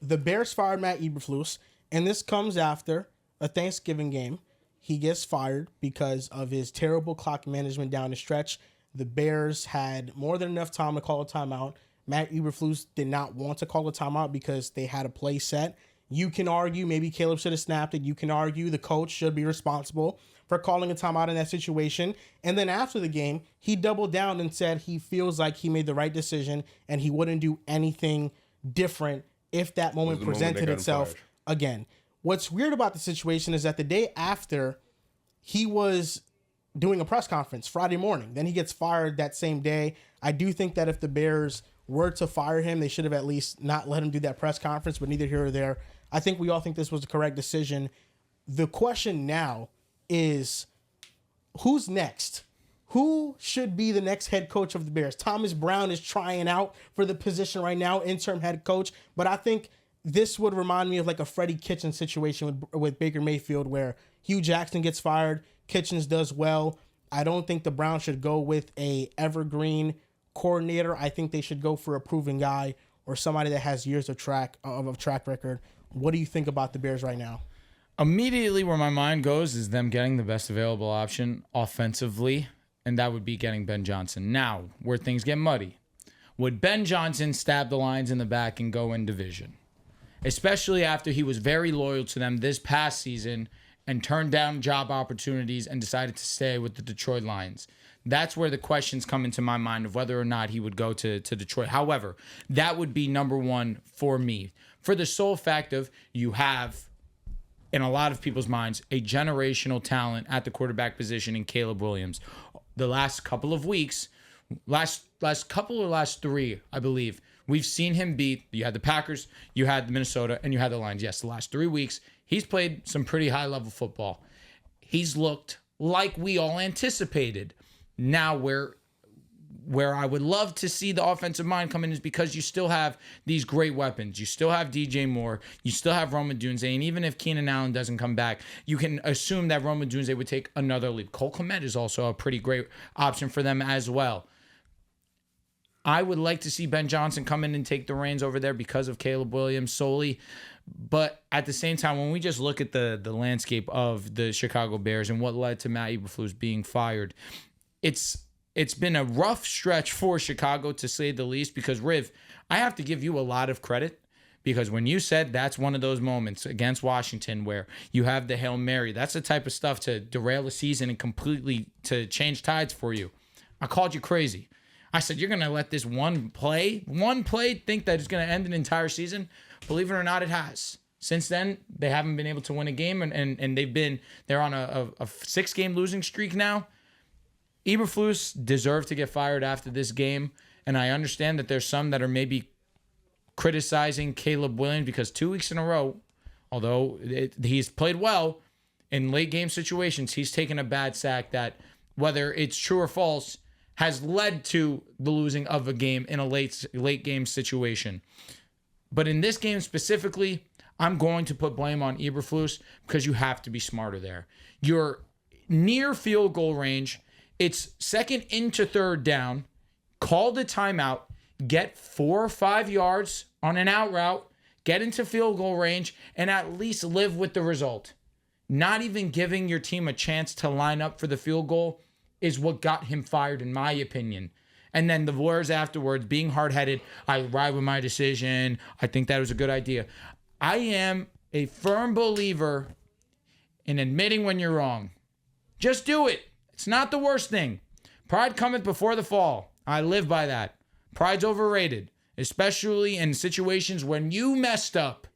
the Bears fired Matt Eberflus, and this comes after a Thanksgiving game. He gets fired because of his terrible clock management down the stretch. The Bears had more than enough time to call a timeout. Matt Eberflus did not want to call a timeout because they had a play set. You can argue maybe Caleb should have snapped it. You can argue the coach should be responsible for calling a timeout in that situation. And then after the game, he doubled down and said he feels like he made the right decision and he wouldn't do anything different if that moment presented itself again. What's weird about the situation is that the day after, he was doing a press conference Friday morning. Then he gets fired that same day. I do think that if the Bears were to fire him, they should have at least not let him do that press conference, but neither here or there. I think we all think this was the correct decision. The question now is, who's next? Who should be the next head coach of the Bears? Thomas Brown is trying out for the position right now, interim head coach, but I think this would remind me of like a Freddie Kitchens situation with Baker Mayfield, where Hugh Jackson gets fired, Kitchens does well. I don't think the Browns should go with a evergreen coordinator. I think they should go for a proven guy or somebody that has years of track record. What do you think about the Bears right now? Immediately where my mind goes is them getting the best available option offensively, and that would be getting Ben Johnson. Now, where things get muddy, would Ben Johnson stab the Lions in the back and go in division? Especially after he was very loyal to them this past season and turned down job opportunities and decided to stay with the Detroit Lions. That's where the questions come into my mind of whether or not he would go to Detroit. However, that would be number one for me. For the sole fact of you have, in a lot of people's minds, a generational talent at the quarterback position in Caleb Williams. The last couple of weeks, last three, I believe, we've seen him beat, you had the Packers, you had the Minnesota, and you had the Lions. Yes, the last 3 weeks, he's played some pretty high-level football. He's looked like we all anticipated. Now, where I would love to see the offensive mind come in is because you still have these great weapons. You still have DJ Moore. You still have Rome Odunze. And even if Keenan Allen doesn't come back, you can assume that Rome Odunze would take another leap. Cole Kmet is also a pretty great option for them as well. I would like to see Ben Johnson come in and take the reins over there because of Caleb Williams solely. But at the same time, when we just look at the landscape of the Chicago Bears and what led to Matt Eberflus being fired, it's been a rough stretch for Chicago, to say the least, because, Riv, I have to give you a lot of credit, because when you said that's one of those moments against Washington where you have the Hail Mary, that's the type of stuff to derail a season and completely to change tides for you. I called you crazy. I said, you're going to let this one play think that it's going to end an entire season? Believe it or not, it has. Since then, they haven't been able to win a game, and they're on a 6-game losing streak now. Eberflus deserved to get fired after this game, and I understand that there's some that are maybe criticizing Caleb Williams because 2 weeks in a row, although he's played well in late game situations, he's taken a bad sack that, whether it's true or false, has led to the losing of a game in a late game situation. But in this game specifically, I'm going to put blame on Eberflus because you have to be smarter there. You're near field goal range. It's second into third down. Call the timeout. Get 4 or 5 yards on an out route. Get into field goal range and at least live with the result. Not even giving your team a chance to line up for the field goal is what got him fired, in my opinion. And then the words afterwards, being hard-headed, I ride with my decision. I think that was a good idea. I am a firm believer in admitting when you're wrong. Just do it. It's not the worst thing. Pride cometh before the fall. I live by that. Pride's overrated, especially in situations when you messed up.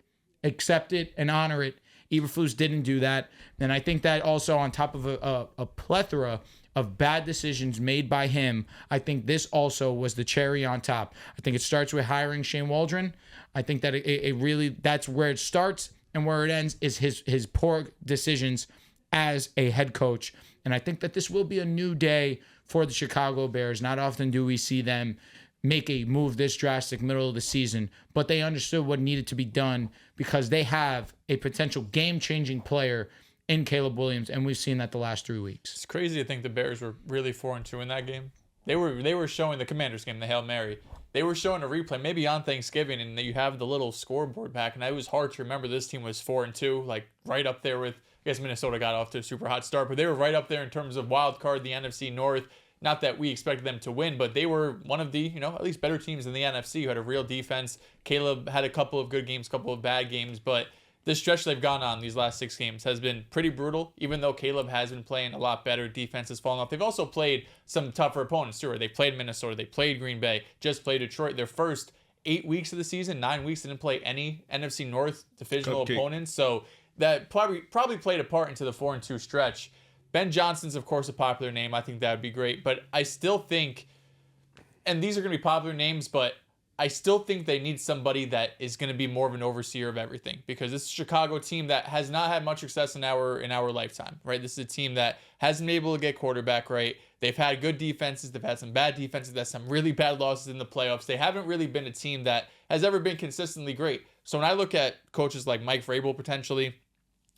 Accept it and honor it. Eberflus didn't do that. And I think that also on top of a plethora of bad decisions made by him, I think this also was the cherry on top. I think it starts with hiring Shane Waldron. I think that it really, that's where it starts, and where it ends is his poor decisions as a head coach. And I think that this will be a new day for the Chicago Bears. Not often do we see them make a move this drastic middle of the season, but they understood what needed to be done because they have a potential game-changing player in Caleb Williams, and we've seen that the last 3 weeks. It's crazy to think the Bears were really 4-2 in that game. They were showing the Commanders game, the Hail Mary. they were showing a replay maybe on Thanksgiving, and you have the little scoreboard back, and it was hard to remember this team was 4-2, like right up there with, I guess Minnesota got off to a super hot start, but they were right up there in terms of wild card, the NFC North. Not that we expected them to win, but they were one of the, at least better teams in the NFC who had a real defense. Caleb had a couple of good games, a couple of bad games, but this stretch they've gone on these last 6 games has been pretty brutal, even though Caleb has been playing a lot better. Defense has fallen off. They've also played some tougher opponents, too. They played Minnesota. They played Green Bay. Just played Detroit. Their first 8 weeks of the season, 9 weeks, they didn't play any NFC North divisional opponents. So that probably played a part into the 4-2 stretch. Ben Johnson's, of course, a popular name. I think that would be great. But I still think, and these are going to be popular names, but I still think they need somebody that is going to be more of an overseer of everything, because this is a Chicago team that has not had much success in our lifetime, right? This is a team that hasn't been able to get quarterback right. They've had good defenses. They've had some bad defenses. They've had some really bad losses in the playoffs. They haven't really been a team that has ever been consistently great. So when I look at coaches like Mike Vrabel, potentially,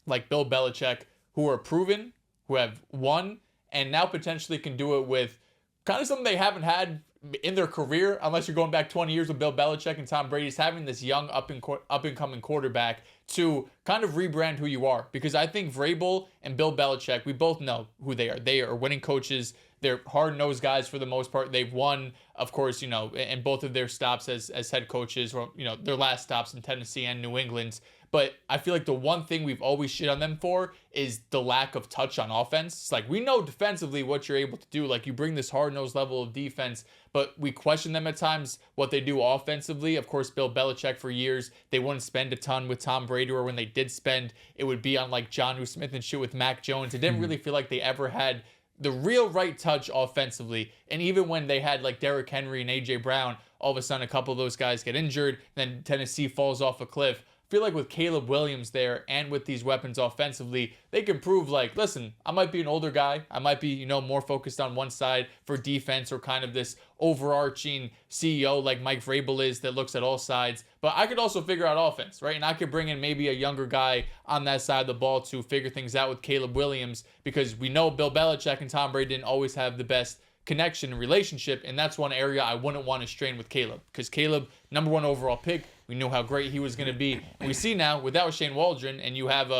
like Bill Belichick, who are proven, who have won, and now potentially can do it with kind of something they haven't had in their career, unless you're going back 20 years with Bill Belichick and Tom Brady's having this young up-and-coming quarterback to kind of rebrand who you are. Because I think Vrabel and Bill Belichick, we both know who they are. They are winning coaches. They're hard-nosed guys for the most part. They've won, of course, in both of their stops as head coaches, or, their last stops in Tennessee and New England. But I feel like the one thing we've always shit on them for is the lack of touch on offense. It's like, we know defensively what you're able to do. Like, you bring this hard-nosed level of defense, but we question them at times, what they do offensively. Of course, Bill Belichick, for years, they wouldn't spend a ton with Tom Brady, or when they did spend, it would be on like Jonnu Smith and shit with Mac Jones. It didn't really feel like they ever had the real right touch offensively. And even when they had like Derrick Henry and A.J. Brown, all of a sudden a couple of those guys get injured, then Tennessee falls off a cliff. Feel like with Caleb Williams there and with these weapons offensively, they can prove like, listen, I might be an older guy. I might be, more focused on one side for defense, or kind of this overarching CEO like Mike Vrabel is that looks at all sides. But I could also figure out offense, right? And I could bring in maybe a younger guy on that side of the ball to figure things out with Caleb Williams, because we know Bill Belichick and Tom Brady didn't always have the best connection and relationship, and that's one area I wouldn't want to strain with Caleb, because Caleb, number 1 overall pick, we knew how great he was going to be, and we see now without Shane Waldron, and you have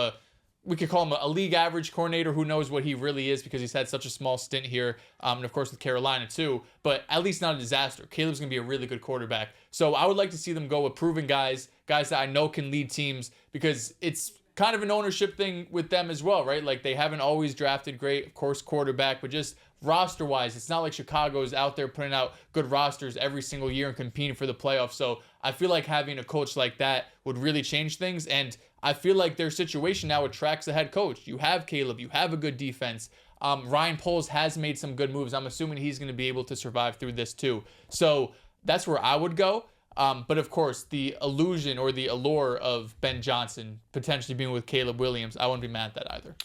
we could call him a league average coordinator. Who knows what he really is, because he's had such a small stint here, and of course with Carolina too, but at least not a disaster. Caleb's going to be a really good quarterback. So I would like to see them go with proven guys that I know can lead teams, because it's kind of an ownership thing with them as well, right? Like, they haven't always drafted great, of course, quarterback, but just roster-wise, it's not like Chicago's out there putting out good rosters every single year and competing for the playoffs. So I feel like having a coach like that would really change things, and I feel like their situation now attracts a head coach. You have Caleb, you have a good defense. Ryan Poles has made some good moves. I'm assuming he's going to be able to survive through this too. So that's where I would go. But of course, the illusion or the allure of Ben Johnson potentially being with Caleb Williams, I wouldn't be mad at that either.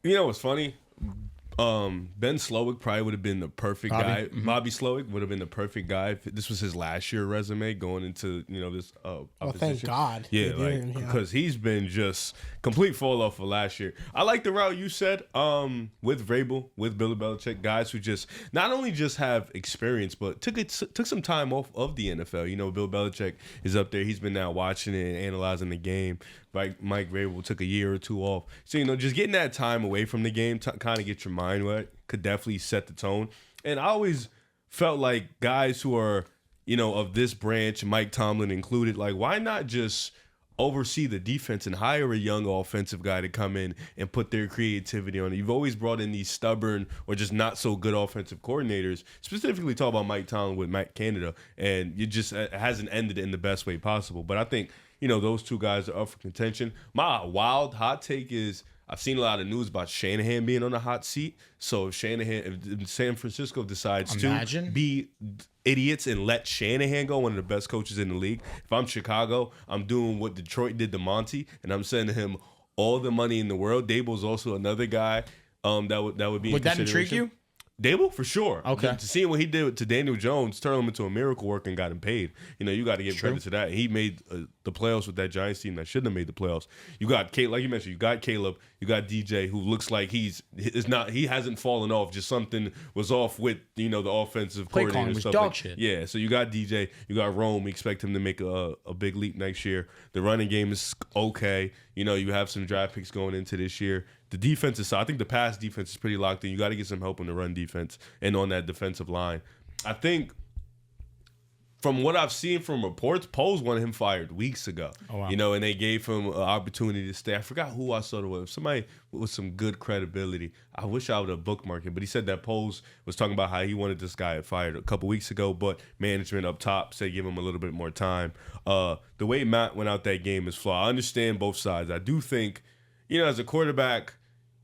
You know what's funny? Ben Slowick probably would have been the perfect guy. Mm-hmm. Bobby Slowick would have been the perfect guy if this was his last year resume going into this. Thank God. Yeah, because he's been just complete fall off for last year. I like the route you said. With Vrabel, with Bill Belichick, guys who just not only just have experience, but took some time off of the NFL. Bill Belichick is up there. He's been now watching it and analyzing the game. Like Mike Vrabel took a year or two off. So, just getting that time away from the game to kind of get your mind right could definitely set the tone. And I always felt like guys who are, of this branch, Mike Tomlin included, like, why not just oversee the defense and hire a young offensive guy to come in and put their creativity on it? You've always brought in these stubborn or just not so good offensive coordinators, specifically talk about Mike Tomlin with Matt Canada, and it just hasn't ended in the best way possible. But I think, those two guys are up for contention. My wild hot take is I've seen a lot of news about Shanahan being on the hot seat. So if San Francisco decides to be idiots and let Shanahan go, one of the best coaches in the league, if I'm Chicago, I'm doing what Detroit did to Monty, and I'm sending him all the money in the world. Dable's also another guy that would be. Would that intrigue you? Dable for sure. Okay. To seeing what he did to Daniel Jones, turn him into a miracle worker and got him paid. You got to give credit to that. He made the playoffs with that Giants team that shouldn't have made the playoffs. You got Caleb, like you mentioned. You got Caleb. You got DJ, who looks like he hasn't fallen off. Just something was off with the offensive Play coordinator. calling was stuff dog like, shit. Yeah. So you got DJ. You got Rome. We expect him to make a big leap next year. The running game is okay. You have some draft picks going into this year. The defensive side, I think the pass defense is pretty locked in. You got to get some help on the run defense and on that defensive line. I think from what I've seen from reports, Poles wanted him fired weeks ago. Oh, wow. And they gave him an opportunity to stay. I forgot who I saw it was. Somebody with some good credibility. I wish I would have bookmarked it, but he said that Poles was talking about how he wanted this guy fired a couple weeks ago, but management up top said give him a little bit more time. The way Matt went out that game is flawed. I understand both sides. I do think, as a quarterback,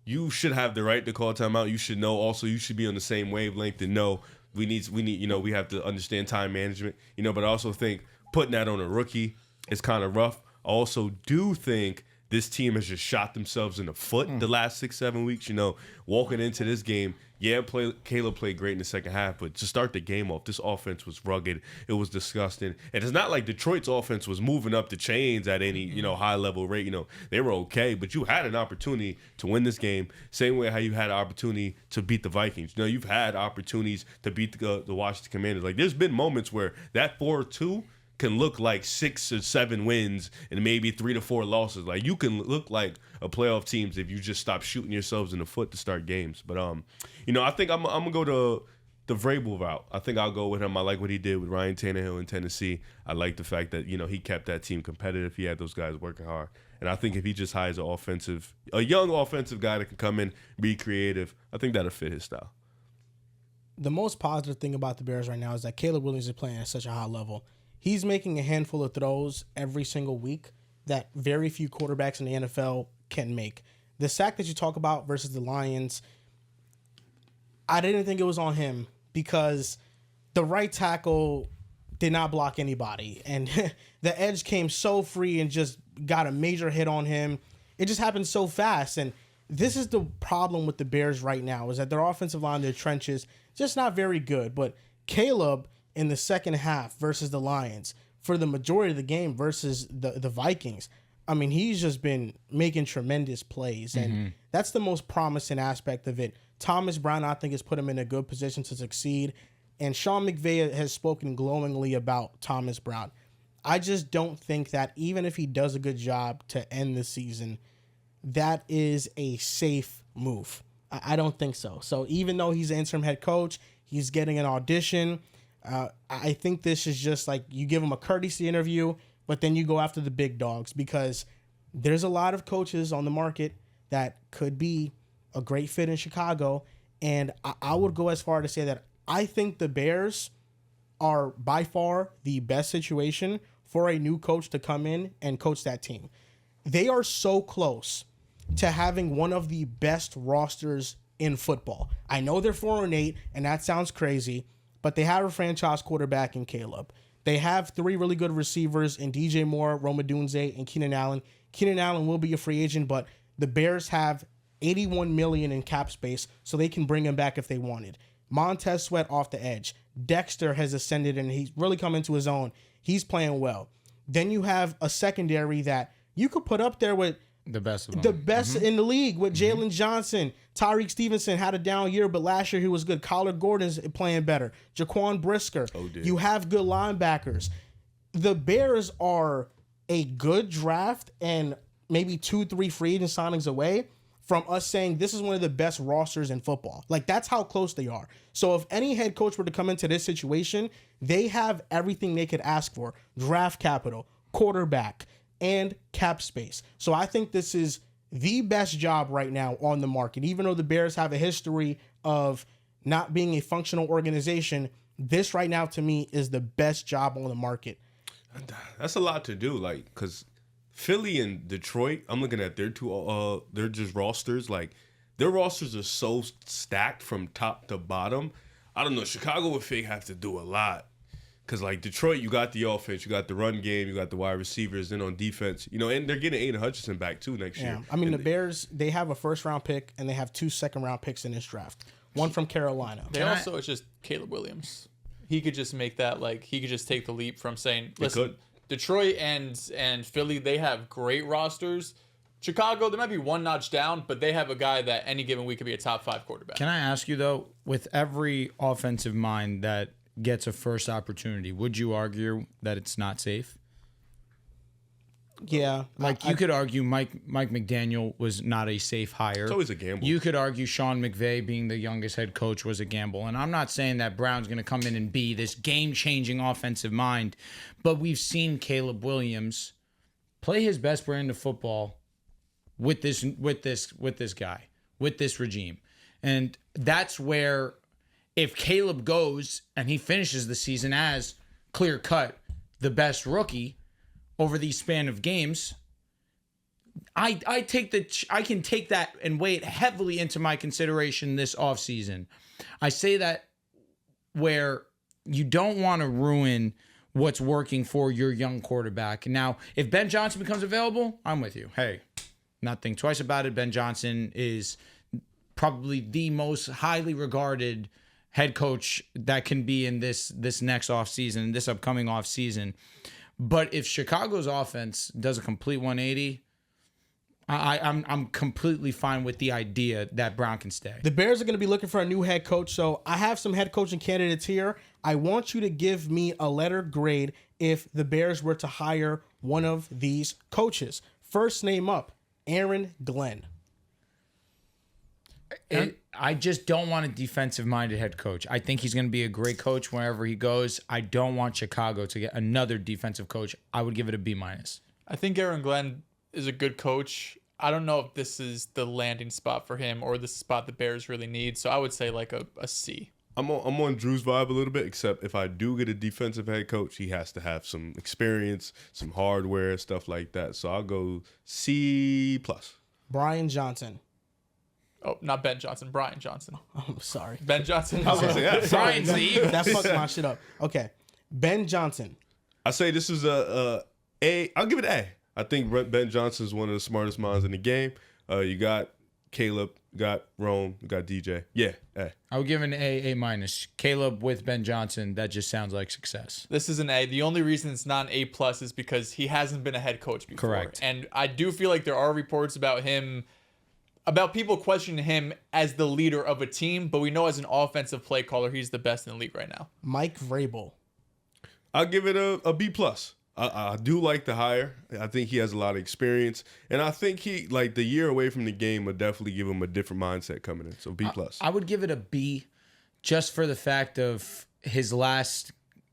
you should have the right to call timeout. You should know. Also, you should be on the same wavelength and know we need. We have to understand time management. But I also think putting that on a rookie is kind of rough. I also do think this team has just shot themselves in the foot the last 6-7 weeks. Walking into this game, Caleb played great in the second half, but to start the game off, this offense was rugged. It was disgusting. And it's not like Detroit's offense was moving up the chains at any, high level rate. They were okay, but you had an opportunity to win this game. Same way how you had an opportunity to beat the Vikings. You've had opportunities to beat the Washington Commanders. Like, there's been moments where that 4-2 can look like 6 or 7 wins and maybe 3 to 4 losses. Like, you can look like a playoff team if you just stop shooting yourselves in the foot to start games. But I think I'm gonna go to the Vrabel route. I think I'll go with him. I like what he did with Ryan Tannehill in Tennessee. I like the fact that he kept that team competitive. He had those guys working hard. And I think if he just hires a young offensive guy that can come in, be creative, I think that'll fit his style. The most positive thing about the Bears right now is that Caleb Williams is playing at such a high level. He's making a handful of throws every single week that very few quarterbacks in the NFL can make. The sack that you talk about versus the Lions, I didn't think it was on him because the right tackle did not block anybody. And the edge came so free and just got a major hit on him. It just happened so fast. And this is the problem with the Bears right now, is that their offensive line, their trenches, just not very good. But Caleb, in the second half versus the Lions, for the majority of the game versus the Vikings, I mean, he's just been making tremendous plays. And that's the most promising aspect of it. Thomas Brown, I think, has put him in a good position to succeed. And Sean McVay has spoken glowingly about Thomas Brown. I just don't think that even if he does a good job to end the season, that is a safe move. I don't think so. So even though he's an interim head coach, he's getting an audition. I think this is just like you give him a courtesy interview, but then you go after the big dogs, because there's a lot of coaches on the market that could be a great fit in Chicago. And I would go as far to say that I think the Bears are by far the best situation for a new coach to come in and coach that team. They are so close to having one of the best rosters in football. I know they're 4-8, and that sounds crazy, but they have a franchise quarterback in Caleb. They have 3 really good receivers in DJ Moore, Rome Odunze, and Keenan Allen. Keenan Allen will be a free agent, but the Bears have $81 million in cap space, so they can bring him back if they wanted. Montez Sweat off the edge. Dexter has ascended, and he's really come into his own. He's playing well. Then you have a secondary that you could put up there with the best of them. The best in the league with Jalen Johnson. Tyreek Stevenson had a down year, but last year he was good. Kyler Gordon's playing better. Jaquan Brisker. You have good linebackers. The Bears are a good draft and maybe 2-3 free agent signings away from us saying this is one of the best rosters in football. Like, that's how close they are. So if any head coach were to come into this situation, they have everything they could ask for. Draft capital, quarterback, and cap space. So I think this is the best job right now on the market. Even though the Bears have a history of not being a functional organization, this right now to me is the best job on the market. That's a lot to do, like, because Philly and Detroit, I'm looking at their two, they're just rosters. Like, their rosters are so stacked from top to bottom. I don't know. Chicago would have to do a lot. Because, like, Detroit, you got the offense, you got the run game, you got the wide receivers, then on defense, and they're getting Aiden Hutchinson back, too, next year. I mean, the Bears, they have a first-round pick, and they have 2 second-round picks in this draft. one from Carolina. It's just Caleb Williams. He could just make that, like, he could just take the leap from saying, listen, Detroit and Philly, they have great rosters. Chicago, there might be one notch down, but they have a guy that any given week could be a top 5 quarterback. Can I ask you, though, with every offensive mind that gets a first opportunity, would you argue that it's not safe? Yeah. Like, you could argue Mike McDaniel was not a safe hire. It's always a gamble. You could argue Sean McVay being the youngest head coach was a gamble. And I'm not saying that Brown's going to come in and be this game-changing offensive mind, but we've seen Caleb Williams play his best brand of football with this guy, with this regime. And that's where, if Caleb goes and he finishes the season as clear-cut the best rookie over the span of games, I can take that and weigh it heavily into my consideration this offseason. I say that where you don't want to ruin what's working for your young quarterback. Now, if Ben Johnson becomes available, I'm with you. Hey, not think twice about it. Ben Johnson is probably the most highly regarded head coach that can be in this next offseason, this upcoming offseason. But if Chicago's offense does a complete 180, I'm completely fine with the idea that Brown can stay. The Bears are going to be looking for a new head coach, so I have some head coaching candidates here. I want you to give me a letter grade if the Bears were to hire one of these coaches. First name up, Aaron Glenn. I just don't want a defensive-minded head coach. I think he's going to be a great coach wherever he goes. I don't want Chicago to get another defensive coach. I would give it a B-. I think Aaron Glenn is a good coach. I don't know if this is the landing spot for him or the spot the Bears really need. So I would say like a C. I'm on Drew's vibe a little bit, except if I do get a defensive head coach, he has to have some experience, some hardware, stuff like that. So I'll go C+. Brian Johnson. Oh, not Ben Johnson. Brian Johnson. I'm sorry. Ben Johnson. I was gonna say that. Brian's the Eagles. That fucked my shit up. Okay. Ben Johnson. I say this is a A. I'll give it A. I think Ben Johnson is one of the smartest minds in the game. You got Caleb, you got Rome, you got DJ. Yeah, A. I would give an A-. Caleb with Ben Johnson, that just sounds like success. This is an A. The only reason it's not an A+ is because he hasn't been a head coach before. Correct. And I do feel like there are reports about people questioning him as the leader of a team, but we know as an offensive play caller, he's the best in the league right now. Mike Vrabel. I'll give it a B+. I do like the hire. I think he has a lot of experience, and I think he, like, the year away from the game will definitely give him a different mindset coming in. So B+. I would give it a B just for the fact of his last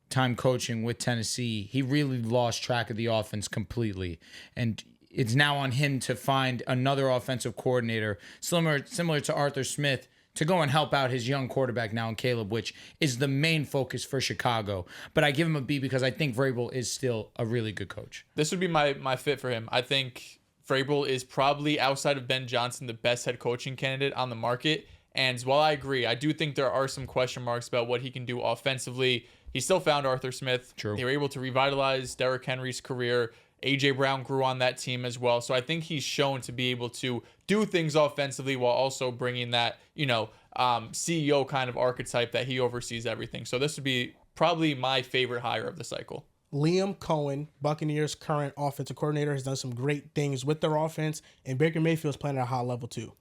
time coaching with Tennessee. He really lost track of the offense completely, and it's now on him to find another offensive coordinator similar to Arthur Smith to go and help out his young quarterback now in Caleb, which is the main focus for Chicago. But I give him a B because I think Vrabel is still a really good coach. This would be my fit for him. I think Vrabel is probably, outside of Ben Johnson, the best head coaching candidate on the market. And while I agree, I do think there are some question marks about what he can do offensively. He still found Arthur Smith. True. They were able to revitalize Derrick Henry's career. A.J. Brown grew on that team as well. So I think he's shown to be able to do things offensively while also bringing that, CEO kind of archetype that he oversees everything. So this would be probably my favorite hire of the cycle. Liam Cohen, Buccaneers' current offensive coordinator, has done some great things with their offense, and Baker Mayfield's playing at a high level too.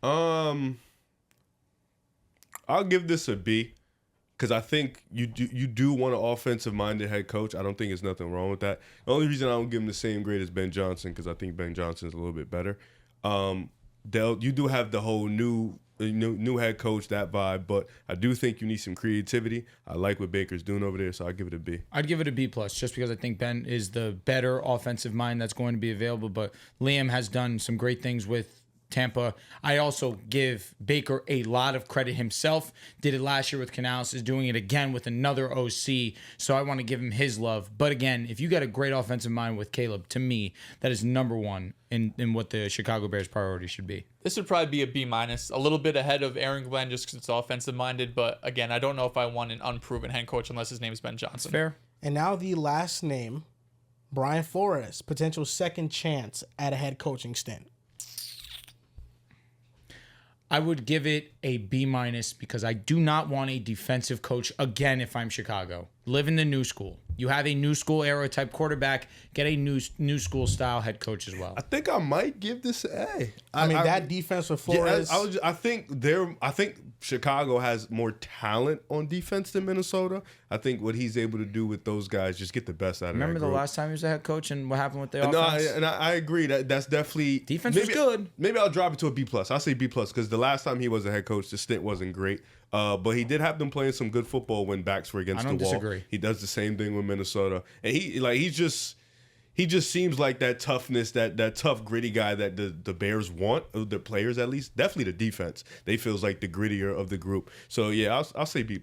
I'll give this a B. Because I think you do want an offensive-minded head coach. I don't think there's nothing wrong with that. The only reason I don't give him the same grade as Ben Johnson, because I think Ben Johnson is a little bit better. You do have the whole new head coach, that vibe, but I do think you need some creativity. I like what Baker's doing over there, so I'll give it a B. I'd give it a B+, just because I think Ben is the better offensive mind that's going to be available, but Liam has done some great things with Tampa. I also give Baker a lot of credit himself. Did it last year with Canales, is doing it again with another OC. So I want to give him his love. But again, if you got a great offensive mind with Caleb, to me, that is number one in what the Chicago Bears priority should be. This would probably be a B-, a little bit ahead of Aaron Glenn just because it's offensive minded. But again, I don't know if I want an unproven head coach unless his name is Ben Johnson. Fair. And now the last name, Brian Flores, potential second chance at a head coaching stint. I would give it a B- because I do not want a defensive coach again if I'm Chicago. Live in the new school. You have a new school era type quarterback. Get a new school style head coach as well. I think I might give this an A. I mean, that defense with Flores. I think Chicago has more talent on defense than Minnesota. I think what he's able to do with those guys, just get the best out of Remember that the group. last time he was the head coach and what happened with the No, offense? I agree. That's definitely Defense was good. Maybe I'll drop it to a B+. I'll say B+ because the last time he was a head coach, the stint wasn't great. But he did have them playing some good football when backs were against the wall. I don't disagree. He does the same thing with Minnesota, and he just seems like that toughness, that tough, gritty guy that the Bears want, or the players at least. Definitely the defense. They feels like the grittier of the group. So yeah, I'll say B+.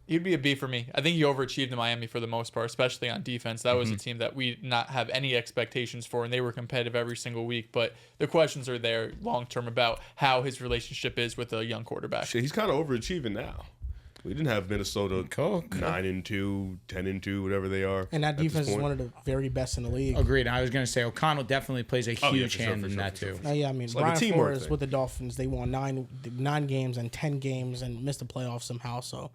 He'd be a B for me. I think he overachieved in Miami for the most part, especially on defense. That was a team that we did not have any expectations for, and they were competitive every single week. But the questions are there long term about how his relationship is with a young quarterback. Shit, he's kind of overachieving now. We didn't have Minnesota Cool. 9-2, 10-2, whatever they are. and that at this defense is point. one of the very best in the league. Agreed. I was going to say O'Connell definitely plays a huge for sure, hand for in sure, that for sure, too. for sure. Yeah, I mean, like a Brian teamwork Flores thing. with the Dolphins, they won nine games and 10 games and missed the playoffs somehow. So,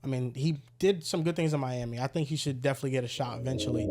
I mean, he did some good things in Miami. I think he should definitely get a shot eventually.